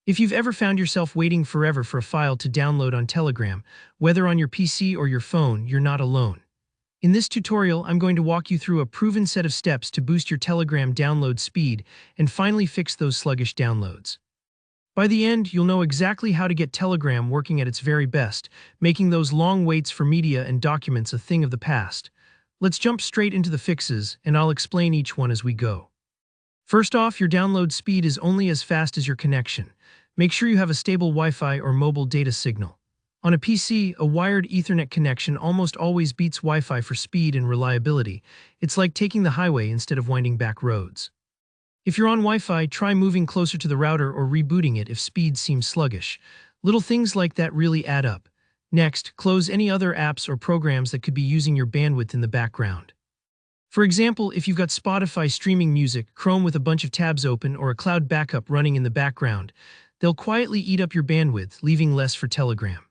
If you've ever found yourself waiting forever for a file to download on Telegram, whether on your PC or your phone, you're not alone. In this tutorial, I'm going to walk you through a proven set of steps to boost your Telegram download speed and finally fix those sluggish downloads. By the end, you'll know exactly how to get Telegram working at its very best, making those long waits for media and documents a thing of the past. Let's jump straight into the fixes, and I'll explain each one as we go. First off, your download speed is only as fast as your connection. Make sure you have a stable Wi-Fi or mobile data signal. On a PC, a wired Ethernet connection almost always beats Wi-Fi for speed and reliability. It's like taking the highway instead of winding back roads. If you're on Wi-Fi, try moving closer to the router or rebooting it if speed seems sluggish. Little things like that really add up. Next, close any other apps or programs that could be using your bandwidth in the background. For example, if you've got Spotify streaming music, Chrome with a bunch of tabs open, or a cloud backup running in the background, they'll quietly eat up your bandwidth, leaving less for Telegram.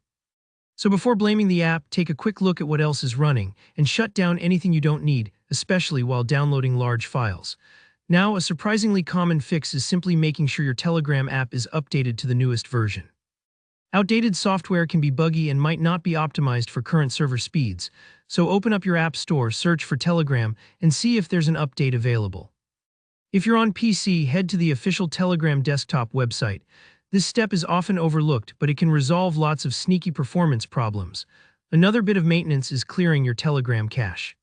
So before blaming the app, take a quick look at what else is running and shut down anything you don't need, especially while downloading large files. Now, a surprisingly common fix is simply making sure your Telegram app is updated to the newest version. Outdated software can be buggy and might not be optimized for current server speeds, so open up your app store, search for Telegram, and see if there's an update available. If you're on PC, head to the official Telegram desktop website. This step is often overlooked, but it can resolve lots of sneaky performance problems. Another bit of maintenance is clearing your Telegram cache.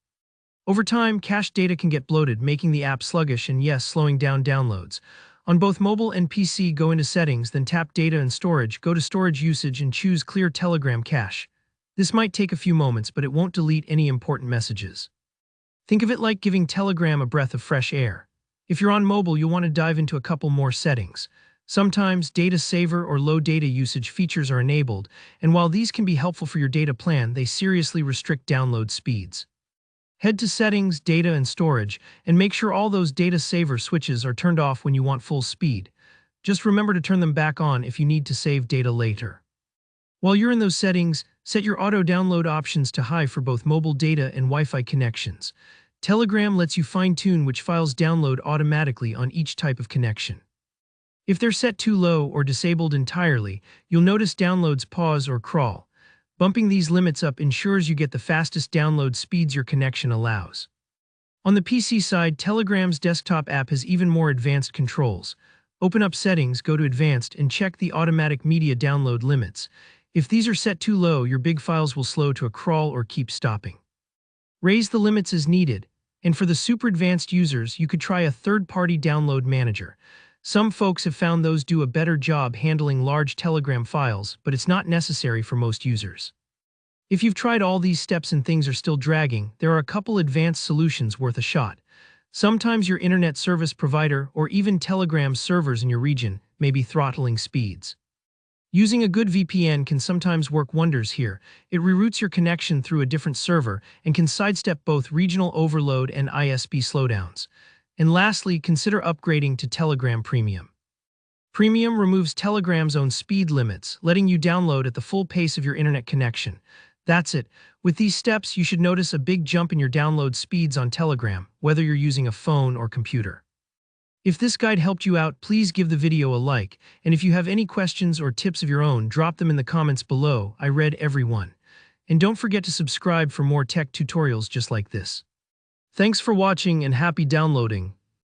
Over time, cache data can get bloated, making the app sluggish and, yes, slowing down downloads. On both mobile and PC, go into Settings, then tap Data and Storage, go to Storage Usage and choose Clear Telegram Cache. This might take a few moments, but it won't delete any important messages. Think of it like giving Telegram a breath of fresh air. If you're on mobile, you'll want to dive into a couple more settings. Sometimes data saver or low data usage features are enabled, and while these can be helpful for your data plan, they seriously restrict download speeds. Head to Settings, Data and Storage, and make sure all those data saver switches are turned off when you want full speed. Just remember to turn them back on if you need to save data later. While you're in those settings, set your auto-download options to high for both mobile data and Wi-Fi connections. Telegram lets you fine-tune which files download automatically on each type of connection. If they're set too low or disabled entirely, you'll notice downloads pause or crawl. Bumping these limits up ensures you get the fastest download speeds your connection allows. On the PC side, Telegram's desktop app has even more advanced controls. Open up Settings, go to Advanced, and check the automatic media download limits. If these are set too low, your big files will slow to a crawl or keep stopping. Raise the limits as needed, and for the super advanced users, you could try a third-party download manager. Some folks have found those do a better job handling large Telegram files, but it's not necessary for most users. If you've tried all these steps and things are still dragging, there are a couple advanced solutions worth a shot. Sometimes your internet service provider or even Telegram servers in your region may be throttling speeds. Using a good VPN can sometimes work wonders here. It reroutes your connection through a different server and can sidestep both regional overload and ISP slowdowns. And lastly, consider upgrading to Telegram Premium. Premium removes Telegram's own speed limits, letting you download at the full pace of your internet connection. That's it. With these steps, you should notice a big jump in your download speeds on Telegram, whether you're using a phone or computer. If this guide helped you out, please give the video a like, and if you have any questions or tips of your own, drop them in the comments below. I read every one. And don't forget to subscribe for more tech tutorials just like this. Thanks for watching and happy downloading.